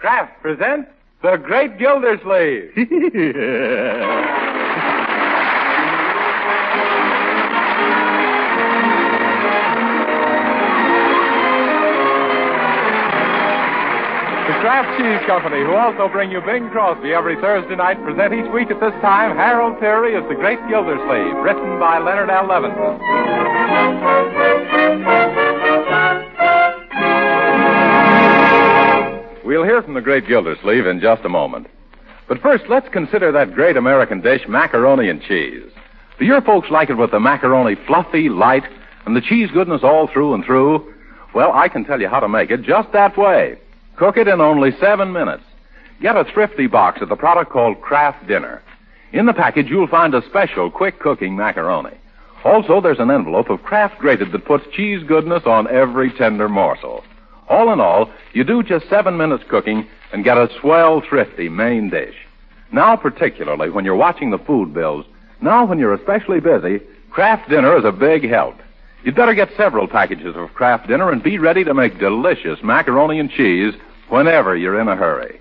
Kraft presents The Great Gildersleeve. The Kraft Cheese Company, who also bring you Bing Crosby every Thursday night, present each week at this time Harold Theory as The Great Gildersleeve, written by Leonard L. Levinson. We'll hear from The Great Gildersleeve in just a moment. But first, let's consider that great American dish, macaroni and cheese. Do your folks like it with the macaroni fluffy, light, and the cheese goodness all through and through? Well, I can tell you how to make it just that way. Cook it in only 7 minutes. Get a thrifty box of the product called Kraft Dinner. In the package, you'll find a special quick-cooking macaroni. Also, there's an envelope of Kraft Grated that puts cheese goodness on every tender morsel. All in all, you do just 7 minutes cooking and get a swell, thrifty main dish. Now, particularly when you're watching the food bills, now when you're especially busy, Kraft Dinner is a big help. You'd better get several packages of Kraft Dinner and be ready to make delicious macaroni and cheese whenever you're in a hurry.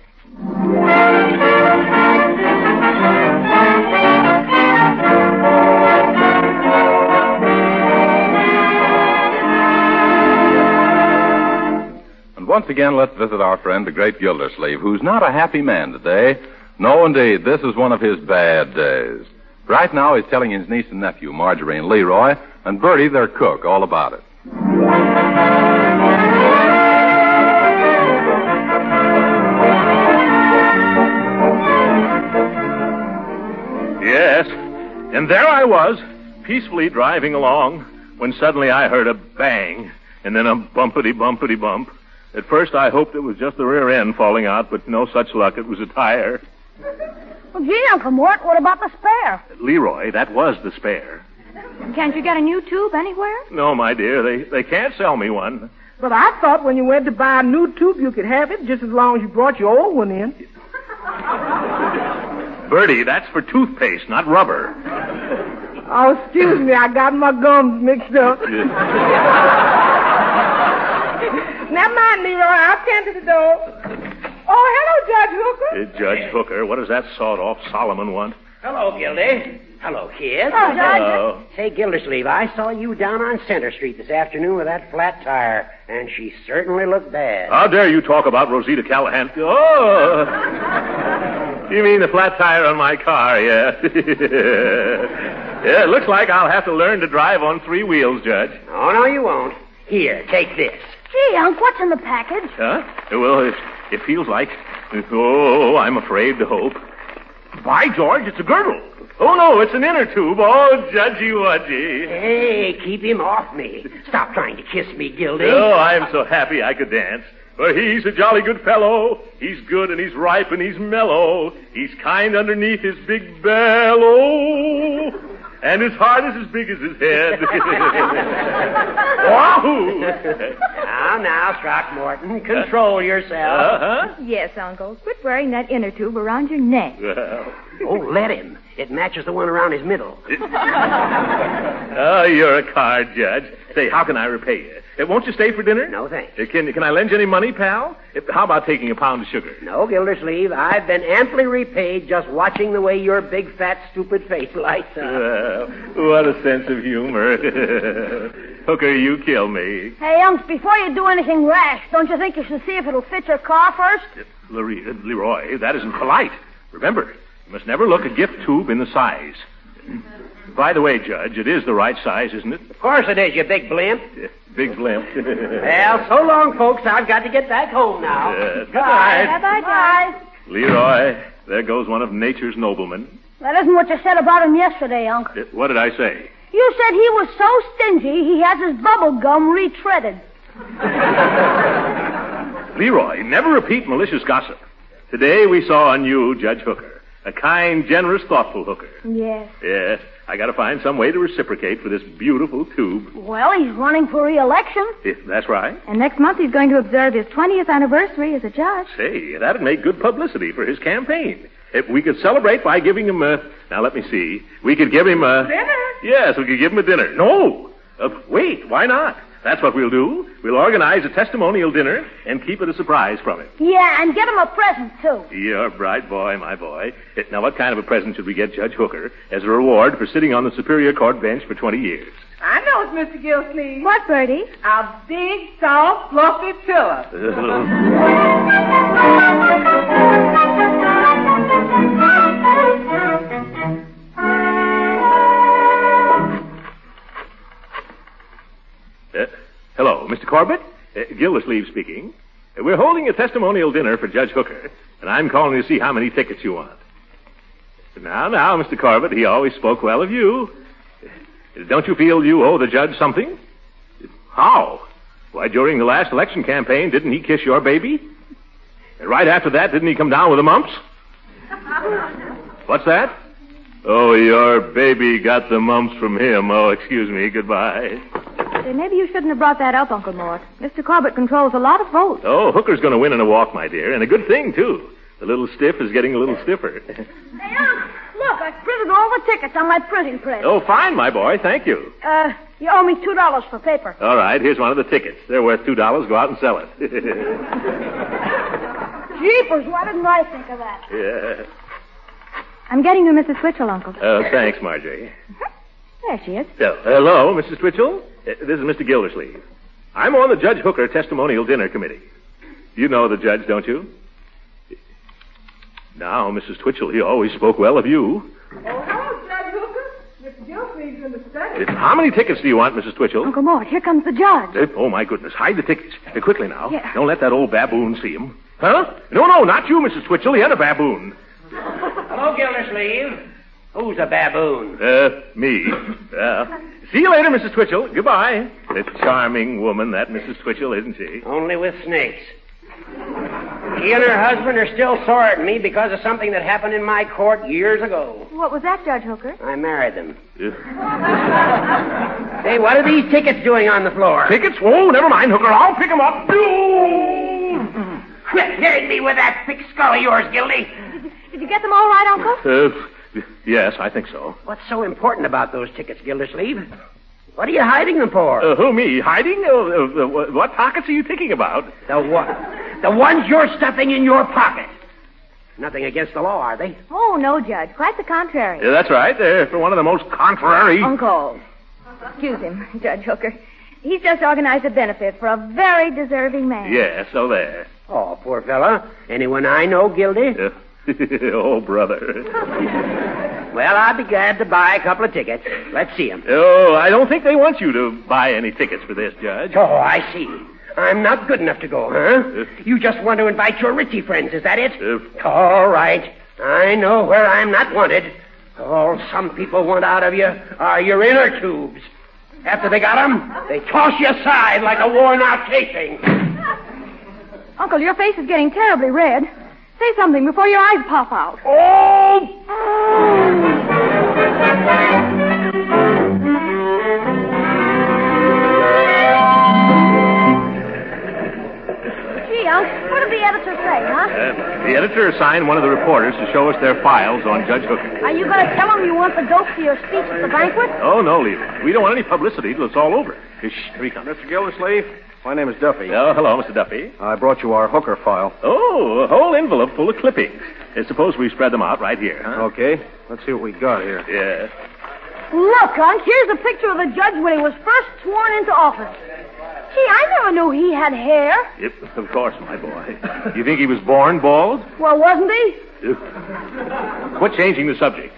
And once again, let's visit our friend, the Great Gildersleeve, who's not a happy man today. No, indeed, this is one of his bad days. Right now, he's telling his niece and nephew, Marjorie and Leroy, and Bertie, their cook, all about it. Yes, and there I was, peacefully driving along, when suddenly I heard a bang, and then a bumpity bump. At first I hoped it was just the rear end falling out, but no such luck. It was a tire. Well, gee, Uncle Mort, what about the spare? Leroy, that was the spare. Can't you get a new tube anywhere? No, my dear, they can't sell me one. But I thought when you went to buy a new tube, you could have it just as long as you brought your old one in. Bertie, that's for toothpaste, not rubber. Oh, excuse me, I got my gums mixed up. Never mind, Leroy, I'll tend to the door. Oh, hello, Judge Hooker. Judge Hooker, what does that sawed-off Solomon want? Hello, Gildy. Hello, kid. Oh, Judge. Hello. Say, Gildersleeve, I saw you down on Center Street this afternoon with that flat tire, and she certainly looked bad. How dare you talk about Rosita Callahan? Oh! You mean the flat tire on my car, yeah. Yeah, it looks like I'll have to learn to drive on 3 wheels, Judge. Oh, no, you won't. Here, take this. Gee, Unc, what's in the package? Huh? Well, it feels like... Oh, I'm afraid to hope. By George, it's a girdle. Oh, no, it's an inner tube. Oh, Judgy Wudgy. Hey, keep him off me. Stop trying to kiss me, Gildy. Oh, I'm so happy I could dance. For he's a jolly good fellow. He's good and he's ripe and he's mellow. He's kind underneath his big bellow. And his heart is as big as his head. Wahoo! Now, Throckmorton, control yourself. Uh-huh. Yes, Uncle. Quit wearing that inner tube around your neck. Well. Oh, let him. It matches the one around his middle. Oh, you're a card, Judge. Say, how can I repay you? Won't you stay for dinner? No, thanks. Can I lend you any money, pal? How about taking a pound of sugar? No, Gildersleeve. I've been amply repaid just watching the way your big, fat, stupid face lights up. What a sense of humor. Hooker, you kill me. Hey, Unc, before you do anything rash, don't you think you should see if it'll fit your car first? Leroy, that isn't polite. Remember, you must never look a gift tube in the size. By the way, Judge, it is the right size, isn't it? Of course it is, you big blimp. Big blimp. Well, so long, folks. I've got to get back home now. Good night. Bye-bye, Judge. Leroy, there goes one of nature's noblemen. That isn't what you said about him yesterday, Unc. What did I say? You said he was so stingy he has his bubble gum retreaded. Leroy, never repeat malicious gossip. Today we saw a new Judge Hooker. A kind, generous, thoughtful Hooker. Yes. Yes. I got to find some way to reciprocate for this beautiful tube. Well, he's running for re-election. That's right. And next month he's going to observe his 20th anniversary as a judge. Say, that'd make good publicity for his campaign. If we could celebrate by giving him a... Now, let me see. We could give him a... Dinner? Yes, we could give him a dinner. No. Wait, why not? That's what we'll do. We'll organize a testimonial dinner and keep it a surprise from him. Yeah, and get him a present, too. You're a bright boy, my boy. Now, what kind of a present should we get Judge Hooker as a reward for sitting on the Superior Court bench for 20 years? I know it's Mr. Gilsleeve. What, Bertie? A big, soft, fluffy pillow. Hello, Mr. Corbett? Gildersleeve speaking. We're holding a testimonial dinner for Judge Hooker, and I'm calling to see how many tickets you want. Now, Mr. Corbett, he always spoke well of you. Don't you feel you owe the judge something? How? Why, during the last election campaign, didn't he kiss your baby? And right after that, didn't he come down with the mumps? What's that? Oh, your baby got the mumps from him. Oh, excuse me. Goodbye. Say, maybe you shouldn't have brought that up, Uncle Mort. Mr. Corbett controls a lot of votes. Oh, Hooker's going to win in a walk, my dear, and a good thing, too. The little stiff is getting a little stiffer. Hey, look, I printed all the tickets on my printing press. Oh, fine, my boy. Thank you. You owe me $2 for paper. All right, here's one of the tickets. They're worth $2. Go out and sell it. Jeepers, why didn't I think of that? Yeah. I'm getting to Mrs. Twitchell, Uncle. Oh, thanks, Marjorie. There she is. Hello, Mrs. Twitchell. This is Mr. Gildersleeve. I'm on the Judge Hooker Testimonial Dinner Committee. You know the judge, don't you? Now, Mrs. Twitchell, he always spoke well of you. Oh, hello, Judge Hooker. Mr. Gilsleeve's in the study. How many tickets do you want, Mrs. Twitchell? Uncle Mort, here comes the judge. Oh, my goodness. Hide the tickets. Quickly now. Yeah. Don't let that old baboon see him. Huh? No, not you, Mrs. Twitchell. The other baboon. Hello, Gildersleeve. Who's a baboon? Me. See you later, Mrs. Twitchell. Goodbye. A charming woman, that Mrs. Twitchell, isn't she? Only with snakes. She and her husband are still sore at me because of something that happened in my court years ago. What was that, Judge Hooker? I married them. Say, what are these tickets doing on the floor? Tickets? Oh, never mind, Hooker. I'll pick them up. Quit hitting me with that thick skull of yours, Gildy. Did you get them all right, Uncle? Yes, I think so. What's so important about those tickets, Gildersleeve? What are you hiding them for? Who, me? Hiding? What pockets are you thinking about? The ones you're stuffing in your pocket. Nothing against the law, are they? Oh, no, Judge. Quite the contrary. Yeah, that's right. They're for one of the most contrary... Uncle. Excuse him, Judge Hooker. He's just organized a benefit for a very deserving man. Yeah, so there. Oh, poor fella. Anyone I know, Gildy? Oh, brother. Well, I'd be glad to buy a couple of tickets. Let's see them. Oh, I don't think they want you to buy any tickets for this, Judge. Oh, I see. I'm not good enough to go, huh? You just want to invite your Ritchie friends, is that it? All right. I know where I'm not wanted. All some people want out of you are your inner tubes. After they got them, they toss you aside like a worn-out casing. Uncle, your face is getting terribly red. Say something before your eyes pop out. Oh! Gee, Unc, what did the editor say, huh? The editor assigned one of the reporters to show us their files on Judge Hooker. Are you going to tell him you want the dope for your speech at the banquet? Oh, no, Leela. We don't want any publicity till it's all over. Shh, here he comes. Mr. Gildersleeve, my name is Duffy. Oh, hello, Mr. Duffy. I brought you our Hooker file. Oh, a whole envelope full of clippings. Suppose we spread them out right here, huh? Okay, let's see what we got here. Yeah. Look, Unc, here's a picture of the judge when he was first sworn into office. Gee, I never knew he had hair. Yep, of course, my boy. You think he was born bald? Well, wasn't he? Quit changing the subject.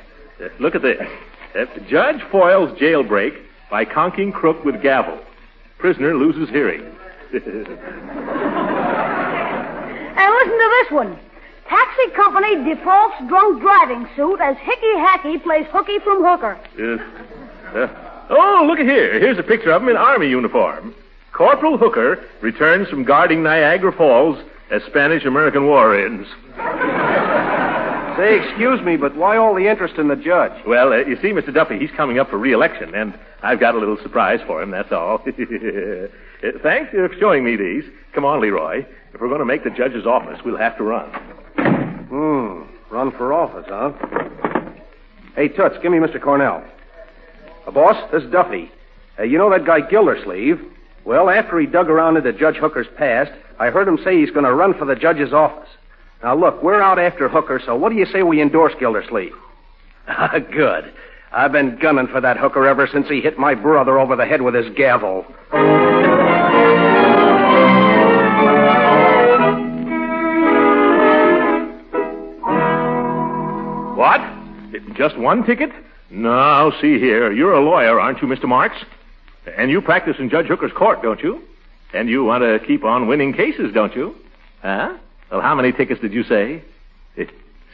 Look at this. Judge foils jailbreak by conking crook with gavel. Prisoner loses hearing. And listen to this one. Taxi company defaults drunk driving suit as Hickey Hackey plays hooky from Hooker. Oh, look at here. Here's a picture of him in Army uniform. Corporal Hooker returns from guarding Niagara Falls as Spanish-American war ends. Say, excuse me, but why all the interest in the judge? Well, you see, Mr. Duffy, he's coming up for re-election, and I've got a little surprise for him, that's all. Thanks for showing me these. Come on, Leroy. If we're going to make the judge's office, we'll have to run. Run for office, huh? Hey, Toots, give me Mr. Cornell. Boss, this is Duffy. You know that guy Gildersleeve? Well, after he dug around into Judge Hooker's past, I heard him say he's going to run for the judge's office. Now, look, we're out after Hooker, so what do you say we endorse Gildersleeve? Good. I've been gunning for that Hooker ever since he hit my brother over the head with his gavel. What? Just one ticket? Now, see here. You're a lawyer, aren't you, Mr. Marks? And you practice in Judge Hooker's court, don't you? And you want to keep on winning cases, don't you? Huh? Well, how many tickets did you say?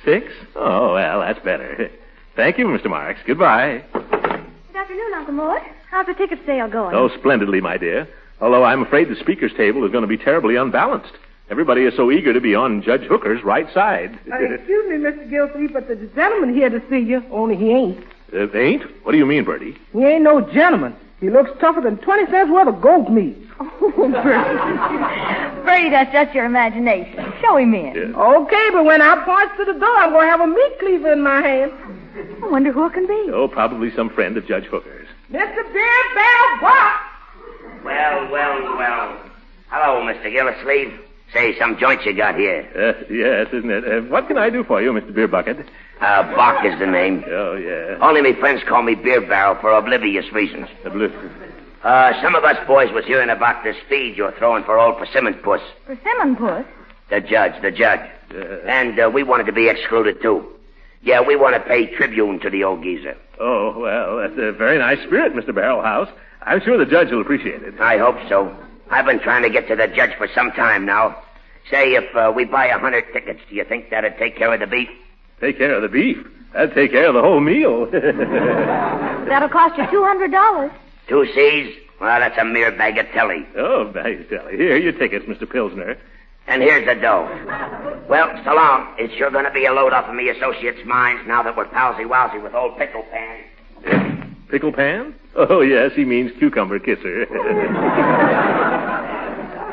6? Oh, well, that's better. Thank you, Mr. Marks. Goodbye. Good afternoon, Uncle Mort. How's the ticket sale going? Oh, splendidly, my dear. Although I'm afraid the speaker's table is going to be terribly unbalanced. Everybody is so eager to be on Judge Hooker's right side. Excuse me, Mr. Gildersleeve, but there's a gentleman here to see you, only he ain't. Ain't? What do you mean, Bertie? He ain't no gentleman. He looks tougher than 20 cents worth of goat meat. Oh, Bertie. Bertie, that's just your imagination. Show him in. Yeah. Okay, but when I point to the door, I'm going to have a meat cleaver in my hand. I wonder who it can be. Oh, probably some friend of Judge Hooker's. Mr. Beer Bell Buck! Well. Hello, Mr. Gildersleeve. Say, some joints you got here. Yes, isn't it? What can I do for you, Mr. Beer Bucket? Bach is the name. Oh, yeah. Only me friends call me Beer Barrel for oblivious reasons. Some of us boys was hearing about this feed you're throwing for old Persimmon Puss. Persimmon Puss? The judge. And we wanted to be excluded, too. Yeah, we want to pay tribute to the old geezer. Oh, well, that's a very nice spirit, Mr. Barrelhouse. I'm sure the judge will appreciate it. I hope so. I've been trying to get to the judge for some time now. Say, if we buy 100 tickets, do you think that'd take care of the beef? Take care of the beef? That'd take care of the whole meal. That'll cost you $200. 2 C's? Well, that's a mere bagatelle. Oh, bagatelle. Here, your tickets, Mr. Pilsner. And here's the dough. Well, so long. It's sure going to be a load off of me associates' minds now that we're palsy-walsy with old Pickle Pan. Pickle Pan? Oh, yes, he means cucumber kisser.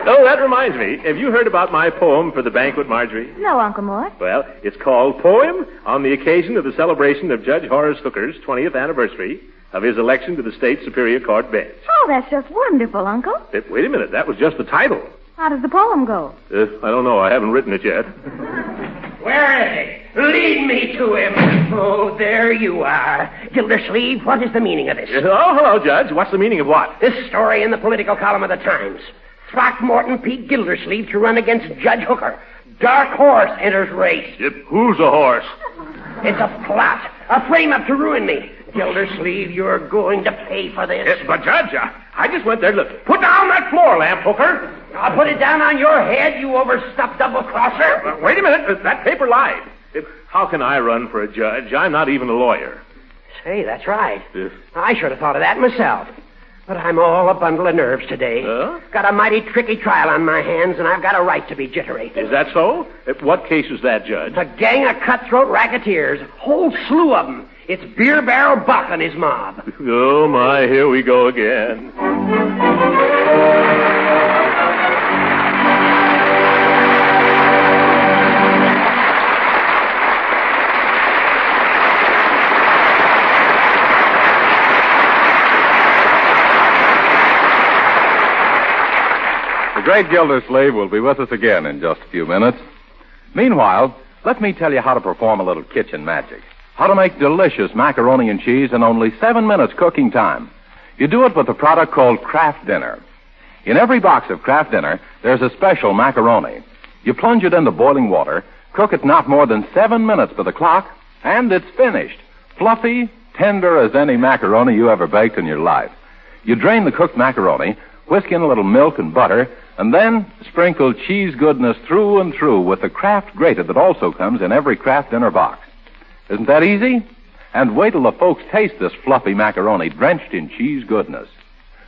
Oh, that reminds me. Have you heard about my poem for the banquet, Marjorie? No, Uncle Mort. Well, it's called Poem on the occasion of the celebration of Judge Horace Hooker's 20th anniversary of his election to the State Superior Court bench. Oh, that's just wonderful, Uncle. Wait a minute. That was just the title. How does the poem go? I don't know. I haven't written it yet. Where is it? Lead me to him. Oh, there you are. Gildersleeve, what is the meaning of this? Oh, hello, Judge. What's the meaning of what? This story in the political column of the Times. Throckmorton P. Gildersleeve to run against Judge Hooker. Dark horse enters race. Who's a horse? It's a plot. A frame-up to ruin me. Gildersleeve, you're going to pay for this. Yes, but, Judge, I just went there to look. Put down that floor lamp, Hooker. I'll put it down on your head, you overstuffed double-crosser. Wait a minute. That paper lied. How can I run for a judge? I'm not even a lawyer. Say, that's right. I should have thought of that myself. But I'm all a bundle of nerves today. Got a mighty tricky trial on my hands, and I've got a right to be jittery. Is that so? What case is that, Judge? A gang of cutthroat racketeers. Whole slew of them. It's Beer Barrel Buck and his mob. Oh, my, here we go again. The great Gildersleeve will be with us again in just a few minutes. Meanwhile, let me tell you how to perform a little kitchen magic. How to make delicious macaroni and cheese in only 7 minutes cooking time. You do it with a product called Kraft Dinner. In every box of Kraft Dinner, there's a special macaroni. You plunge it into boiling water, cook it not more than 7 minutes by the clock, and it's finished. Fluffy, tender as any macaroni you ever baked in your life. You drain the cooked macaroni, whisk in a little milk and butter, and then sprinkle cheese goodness through and through with the Kraft grated that also comes in every Kraft Dinner box. Isn't that easy? And wait till the folks taste this fluffy macaroni drenched in cheese goodness.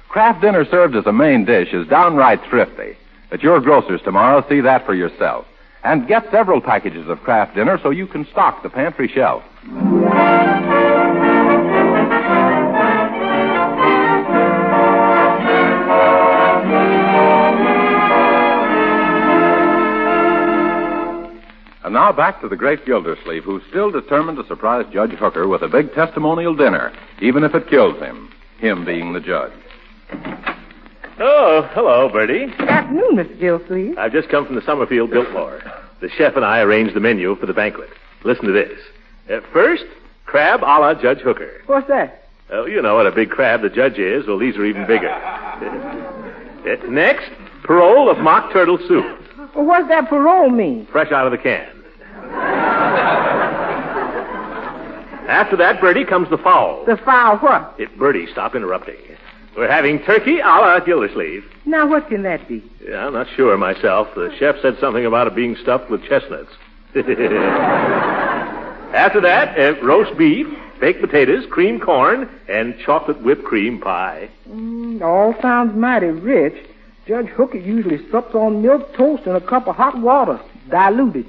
Kraft Dinner served as a main dish is downright thrifty. At your grocer's tomorrow, see that for yourself. And get several packages of Kraft Dinner so you can stock the pantry shelf. And now back to the great Gildersleeve, who's still determined to surprise Judge Hooker with a big testimonial dinner, even if it kills him being the judge. Oh, hello, Bertie. Good afternoon, Mr. Gilsleeve. I've just come from the Summerfield Biltmore. The chef and I arranged the menu for the banquet. Listen to this. First, crab a la Judge Hooker. What's that? Oh, you know what a big crab the judge is. Well, these are even bigger. Next, parole of mock turtle soup. Well, what's that parole mean? Fresh out of the can. After that, Bertie, comes the fowl. The fowl what? Bertie, stop interrupting. We're having turkey a la Gildersleeve. Now, what can that be? Yeah, I'm not sure myself. The chef said something about it being stuffed with chestnuts. After that, roast beef, baked potatoes, creamed corn, and chocolate whipped cream pie. All sounds mighty rich. Judge Hooker usually sups on milk toast and a cup of hot water, diluted.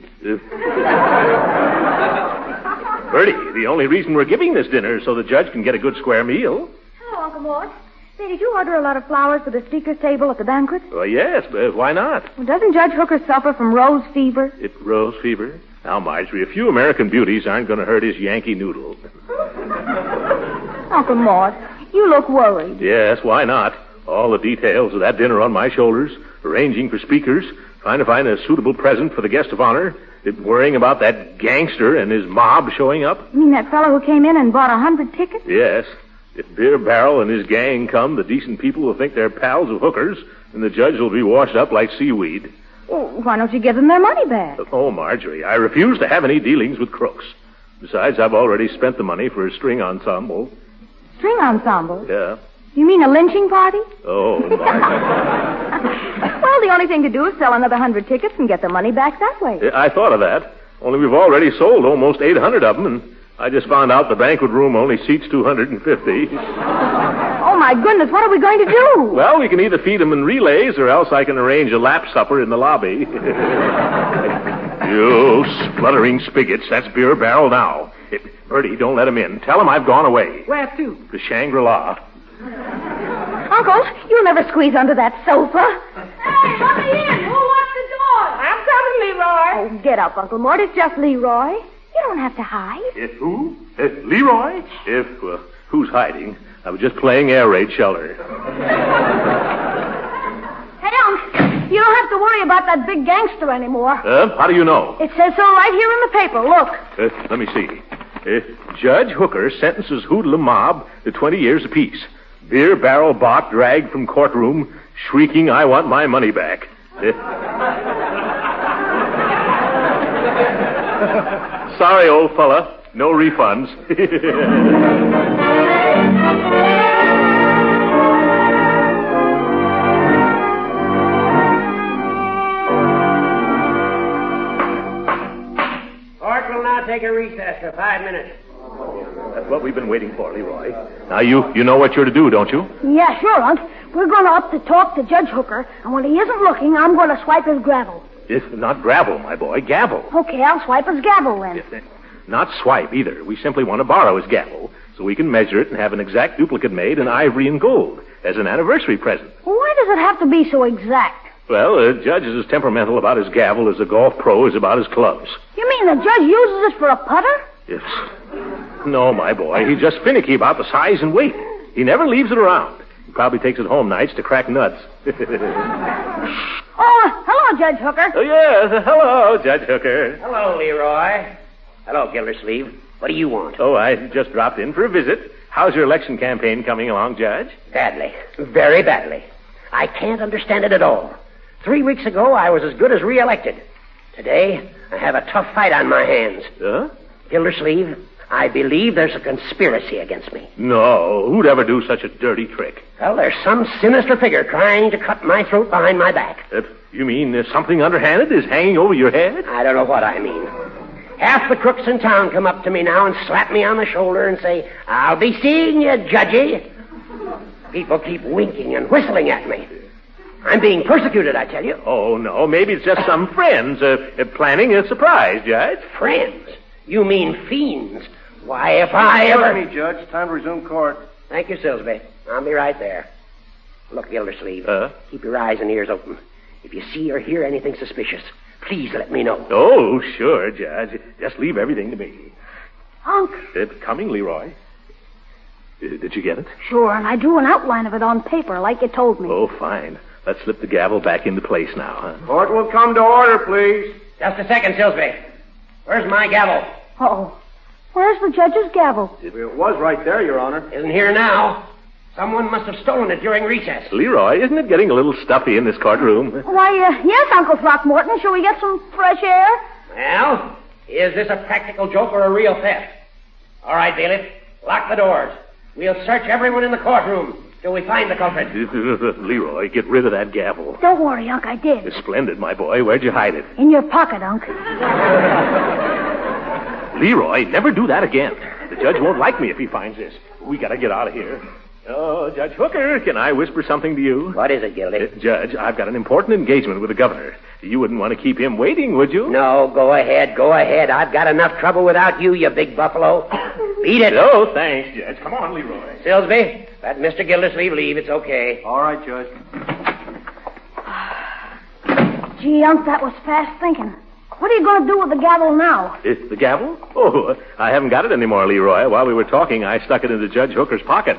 Bertie, the only reason we're giving this dinner is so the judge can get a good square meal. Hello, Uncle Mort. Say, did you order a lot of flowers for the speaker's table at the banquet? Well, yes, but why not? Well, doesn't Judge Hooker suffer from rose fever? Rose fever? Now, Marjorie, a few American beauties aren't going to hurt his Yankee noodle. Uncle Mort, you look worried. Yes, why not? All the details of that dinner on my shoulders, arranging for speakers, trying to find a suitable present for the guest of honor, worrying about that gangster and his mob showing up. You mean that fellow who came in and bought 100 tickets? Yes. If Beer Barrel and his gang come, the decent people will think they're pals of hookers, and the judge will be washed up like seaweed. Well, why don't you give them their money back? Oh, Marjorie, I refuse to have any dealings with crooks. Besides, I've already spent the money for a string ensemble. String ensemble? Yeah. You mean a lynching party? Oh, Marjorie. Well, the only thing to do is sell another 100 tickets and get the money back that way. I thought of that. Only we've already sold almost 800 of them, and I just found out the banquet room only seats 250. Oh, my goodness, what are we going to do? Well, we can either feed them in relays, or else I can arrange a lap supper in the lobby. You spluttering spigots, that's Beer Barrel now. Bertie, don't let him in. Tell him I've gone away. Where to? To Shangri-La. Uncle, you'll never squeeze under that sofa. Hey, let me in. Who wants the door? I'm coming, Leroy. Oh, get up, Uncle Mort. It's just Leroy. You don't have to hide. Who? Leroy? Who's hiding? I was just playing air raid shelter. Hey, Unc, you don't have to worry about that big gangster anymore. How do you know? It says so right here in the paper. Look. Let me see. Judge Hooker sentences hoodlum mob to 20 years apiece. Beer Barrel bot dragged from courtroom, shrieking, "I want my money back." Sorry, old fella. No refunds. Court will now take a recess for 5 minutes. That's what we've been waiting for, Leroy. Now, you know what you're to do, don't you? Yeah, sure, Unc. We're going up to talk to Judge Hooker, and when he isn't looking, I'm going to swipe his gravel. It's not gravel, my boy. Gavel. Okay, I'll swipe his gavel then. Not swipe, either. We simply want to borrow his gavel so we can measure it and have an exact duplicate made in ivory and gold as an anniversary present. Well, why does it have to be so exact? Well, the judge is as temperamental about his gavel as a golf pro is about his clubs. You mean the judge uses it for a putter? Yes. No, my boy. He's just finicky about the size and weight. He never leaves it around. He probably takes it home nights to crack nuts. Oh, hello, Judge Hooker. Oh, yes. Hello, Judge Hooker. Hello, Leroy. Hello, Gildersleeve. What do you want? Oh, I just dropped in for a visit. How's your election campaign coming along, Judge? Badly. Very badly. I can't understand it at all. 3 weeks ago, I was as good as reelected. Today, I have a tough fight on my hands. Gildersleeve, I believe there's a conspiracy against me. No, who'd ever do such a dirty trick? Well, there's some sinister figure trying to cut my throat behind my back. You mean there's something underhanded is hanging over your head? I don't know what I mean. Half the crooks in town come up to me now and slap me on the shoulder and say, "I'll be seeing you, Judgy." People keep winking and whistling at me. I'm being persecuted, I tell you. Oh, no, maybe it's just some friends planning a surprise, Judge. Friends? You mean fiends? Why, if I ever... Excuse me, Judge. Time to resume court. Thank you, Silsby. I'll be right there. Look, Gildersleeve, keep your eyes and ears open. If you see or hear anything suspicious, please let me know. Oh, sure, Judge. Just leave everything to me. Unc. It's coming, Leroy. Did you get it? Sure, and I drew an outline of it on paper like you told me. Oh, fine. Let's slip the gavel back into place now, huh? Court will come to order, please. Just a second, Silsby. Where's my gavel? Uh-oh. Where's the judge's gavel? It was right there, Your Honor. Isn't here now. Someone must have stolen it during recess. Leroy, isn't it getting a little stuffy in this courtroom? Why, yes, Uncle Throckmorton. Shall we get some fresh air? Well, is this a practical joke or a real theft? All right, bailiff. Lock the doors. We'll search everyone in the courtroom till we find the culprit. Leroy, get rid of that gavel. Don't worry, Unc, I did. Splendid, my boy. Where'd you hide it? In your pocket, Unc. Leroy, never do that again. The judge won't like me if he finds this. We gotta get out of here. Oh, Judge Hooker, can I whisper something to you? What is it, Gildy? Judge, I've got an important engagement with the governor. You wouldn't want to keep him waiting, would you? No, go ahead. I've got enough trouble without you, you big buffalo. Beat it. Oh, thanks, Judge. Come on, Leroy. Silsby, let Mr. Gildersleeve leave. It's okay. All right, Judge. Gee, Unc, that was fast thinking. What are you going to do with the gavel now? The gavel? Oh, I haven't got it anymore, Leroy. While we were talking, I stuck it into Judge Hooker's pocket.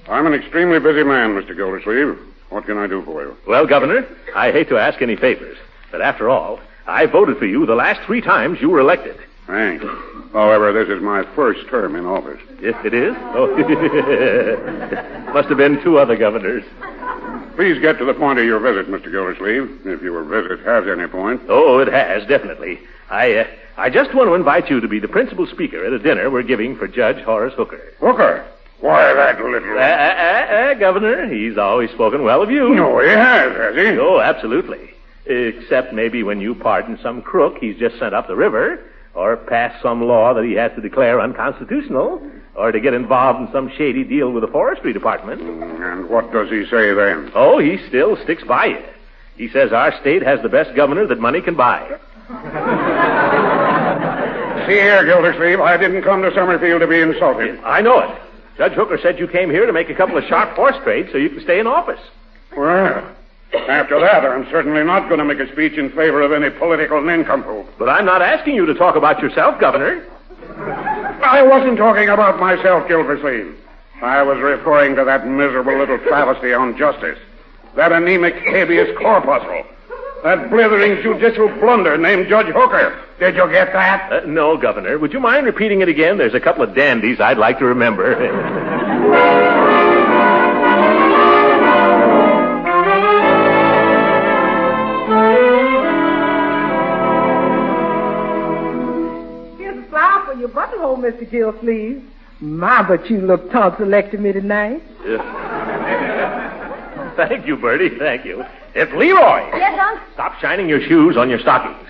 I'm an extremely busy man, Mr. Gildersleeve. What can I do for you? Well, Governor, I hate to ask any favors, but after all, I voted for you the last 3 times you were elected. Thanks. However, this is my first term in office. Yes, it is? Oh, must have been 2 other governors. Please get to the point of your visit, Mr. Gildersleeve, if your visit has any point. Oh, it has, definitely. I just want to invite you to be the principal speaker at a dinner we're giving for Judge Horace Hooker. Hooker? Why, that little... Governor, he's always spoken well of you. No, he has he? Oh, absolutely. Except maybe when you pardon some crook he's just sent up the river, or pass some law that he has to declare unconstitutional, or to get involved in some shady deal with the forestry department. And what does he say then? Oh, he still sticks by you. He says our state has the best governor that money can buy. See here, Gildersleeve, I didn't come to Summerfield to be insulted. I know it. Judge Hooker said you came here to make a couple of sharp horse trades so you can stay in office. Well, after that, I'm certainly not going to make a speech in favor of any political nincompoop. But I'm not asking you to talk about yourself, Governor. I wasn't talking about myself, Gildersleeve. I was referring to that miserable little travesty on justice. That anemic habeas corpuscle. That blithering judicial blunder named Judge Hooker. Did you get that? No, Governor. Would you mind repeating it again? There's a couple of dandies I'd like to remember. Here's a flower for your buttonhole, Mr. Gildersleeve. My, but you look tonsillected me tonight. Thank you, Bertie. Thank you. It's Leroy. Yes, Unc? Stop shining your shoes on your stockings.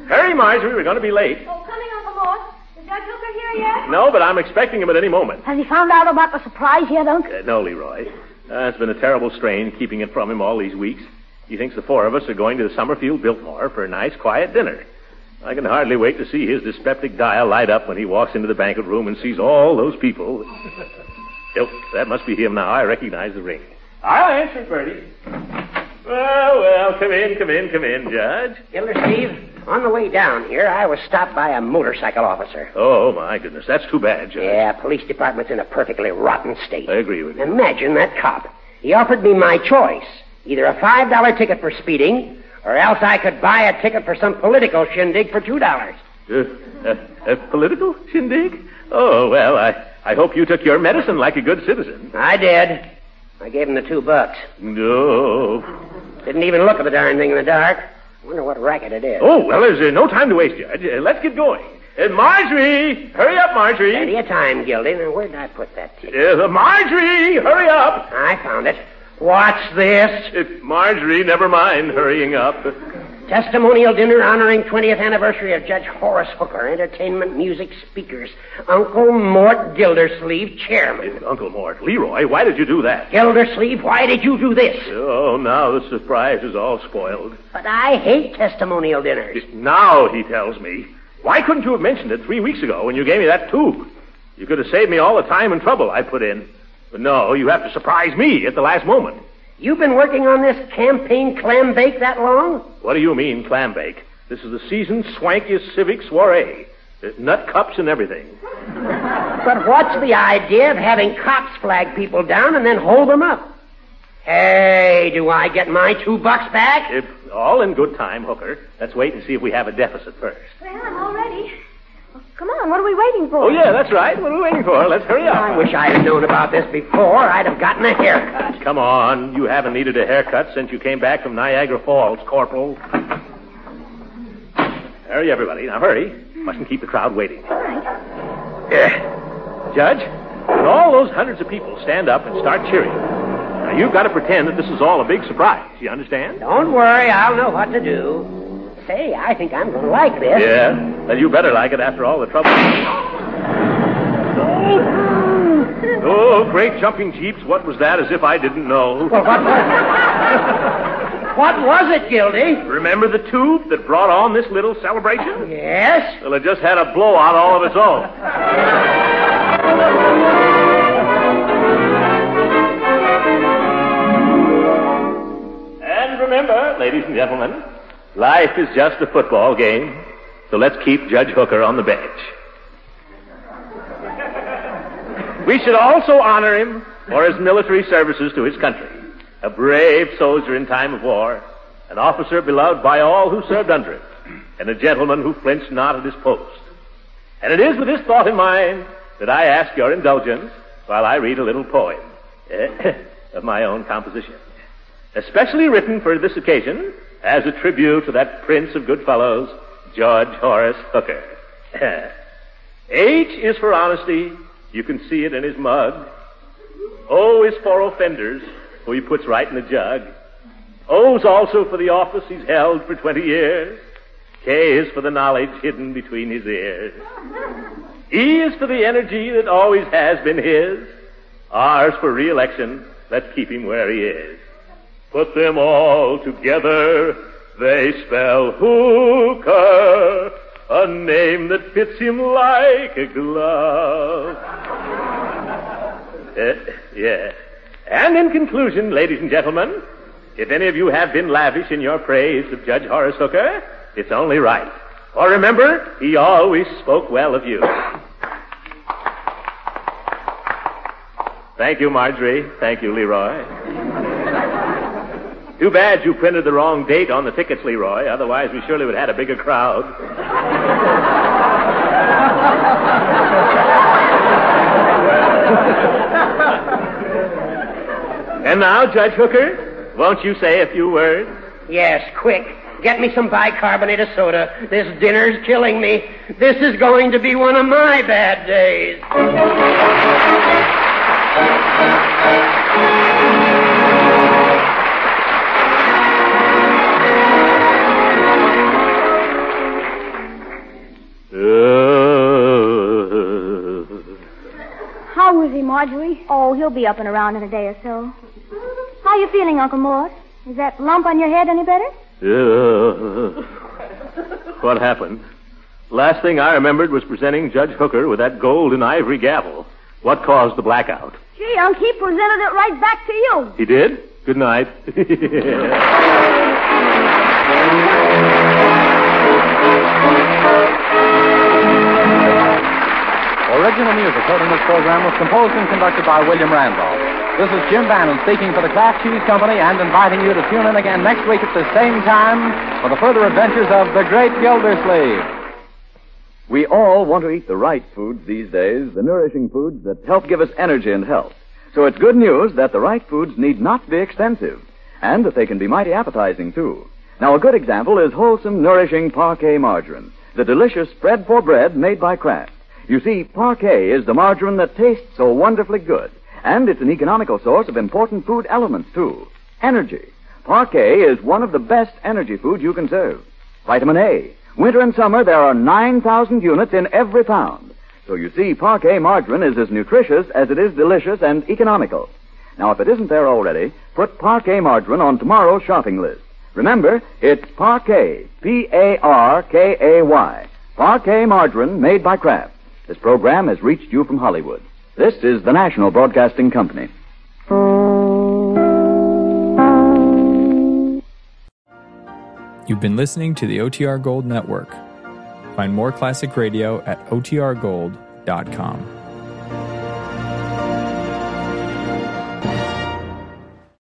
Hurry, Marjorie. We're going to be late. Oh, coming, Uncle Mort. Is Judge Hooker here yet? No, but I'm expecting him at any moment. Has he found out about the surprise yet, Unc? No, Leroy. It's been a terrible strain keeping it from him all these weeks. He thinks the 4 of us are going to the Summerfield Biltmore for a nice, quiet dinner. I can hardly wait to see his dyspeptic dial light up when he walks into the banquet room and sees all those people. Oh, that must be him now. I recognize the ring. I'll answer, Bertie. Well, come in, Judge. Gildersleeve, on the way down here, I was stopped by a motorcycle officer. Oh, my goodness. That's too bad, Judge. Yeah, police department's in a perfectly rotten state. I agree with you. Imagine that cop. He offered me my choice. Either a $5 ticket for speeding, or else I could buy a ticket for some political shindig for $2. A political shindig? Oh, well, I hope you took your medicine like a good citizen. I did. I gave him the $2. No. Didn't even look at the darn thing in the dark. Wonder what racket it is. Oh, well, there's no time to waste, Judge. Let's get going. Marjorie! Hurry up, Marjorie. Plenty of time, Gildy. Now, where did I put that ticket? Marjorie! Hurry up! I found it. What's this? Marjorie, never mind hurrying up. Testimonial dinner honoring 20th anniversary of Judge Horace Hooker. Entertainment, music, speakers. Uncle Mort Gildersleeve, chairman. Uncle Mort. Leroy, why did you do that? Gildersleeve, why did you do this? Oh, now the surprise is all spoiled. But I hate testimonial dinners. Now, he tells me. Why couldn't you have mentioned it 3 weeks ago when you gave me that tube? You could have saved me all the time and trouble I put in. But no, you have to surprise me at the last moment. You've been working on this campaign clam bake that long? What do you mean, clam bake? This is the season's swankiest civic soiree. Nut cups and everything. But what's the idea of having cops flag people down and then hold them up? Hey, do I get my $2 back? All in good time, Hooker. Let's wait and see if we have a deficit first. Well, I'm all ready. Well, come on, what are we waiting for? Oh, yeah, that's right. What are we waiting for? Let's hurry up. I wish I'd have known about this before. I'd have gotten a haircut. Come on. You haven't needed a haircut since you came back from Niagara Falls, Corporal. Hurry, everybody. Now, hurry. Mustn't keep the crowd waiting. All right. Judge, when all those hundreds of people stand up and start cheering, now you've got to pretend that this is all a big surprise. You understand? Don't worry. I'll know what to do. Say, I think I'm going to like this. Yeah? Well, you better like it after all the trouble. Oh, great jumping jeeps. What was that? As if I didn't know. Well, what was it, Gildy? Remember the tube that brought on this little celebration? Yes? Well, it just had a blowout all of its own. And remember, ladies and gentlemen, life is just a football game, so let's keep Judge Hooker on the bench. We should also honor him for his military services to his country. A brave soldier in time of war, an officer beloved by all who served under him, and a gentleman who flinched not at his post. And it is with this thought in mind that I ask your indulgence while I read a little poem of my own composition, especially written for this occasion as a tribute to that prince of good fellows, George Horace Hooker. H is for honesty. You can see it in his mug. O is for offenders, who he puts right in the jug. O's also for the office he's held for 20 years. K is for the knowledge hidden between his ears. E is for the energy that always has been his. R's for re-election. Let's keep him where he is. Put them all together, they spell Hooker, a name that fits him like a glove. Yeah. And in conclusion, ladies and gentlemen, if any of you have been lavish in your praise of Judge Horace Hooker, it's only right. For remember, he always spoke well of you. Thank you, Marjorie. Thank you, Leroy. Too bad you printed the wrong date on the tickets, Leroy. Otherwise, we surely would have had a bigger crowd. And now, Judge Hooker, won't you say a few words? Yes, quick. Get me some bicarbonate of soda. This dinner's killing me. This is going to be one of my bad days. How is he, Marjorie? Oh, he'll be up and around in a day or so. How you feeling, Uncle Mort? Is that lump on your head any better? What happened? Last thing I remembered was presenting Judge Hooker with that gold and ivory gavel. What caused the blackout? Gee, Unc, he presented it right back to you. He did? Good night. Original music heard in this program was composed and conducted by William Randolph. This is Jim Bannon speaking for the Kraft Cheese Company and inviting you to tune in again next week at the same time for the further adventures of the Great Gildersleeve. We all want to eat the right foods these days, the nourishing foods that help give us energy and health. So it's good news that the right foods need not be expensive, and that they can be mighty appetizing, too. Now, a good example is wholesome, nourishing Parquet margarine, the delicious spread for bread made by Kraft. You see, Parquet is the margarine that tastes so wonderfully good, and it's an economical source of important food elements, too. Energy. Parquet is one of the best energy foods you can serve. Vitamin A. Winter and summer, there are 9,000 units in every pound. So you see, Parquet margarine is as nutritious as it is delicious and economical. Now, if it isn't there already, put Parquet margarine on tomorrow's shopping list. Remember, it's Parquet, P-A-R-K-A-Y. Parquet margarine made by Kraft. This program has reached you from Hollywood. This is the National Broadcasting Company. You've been listening to the OTR Gold Network. Find more classic radio at otrgold.com.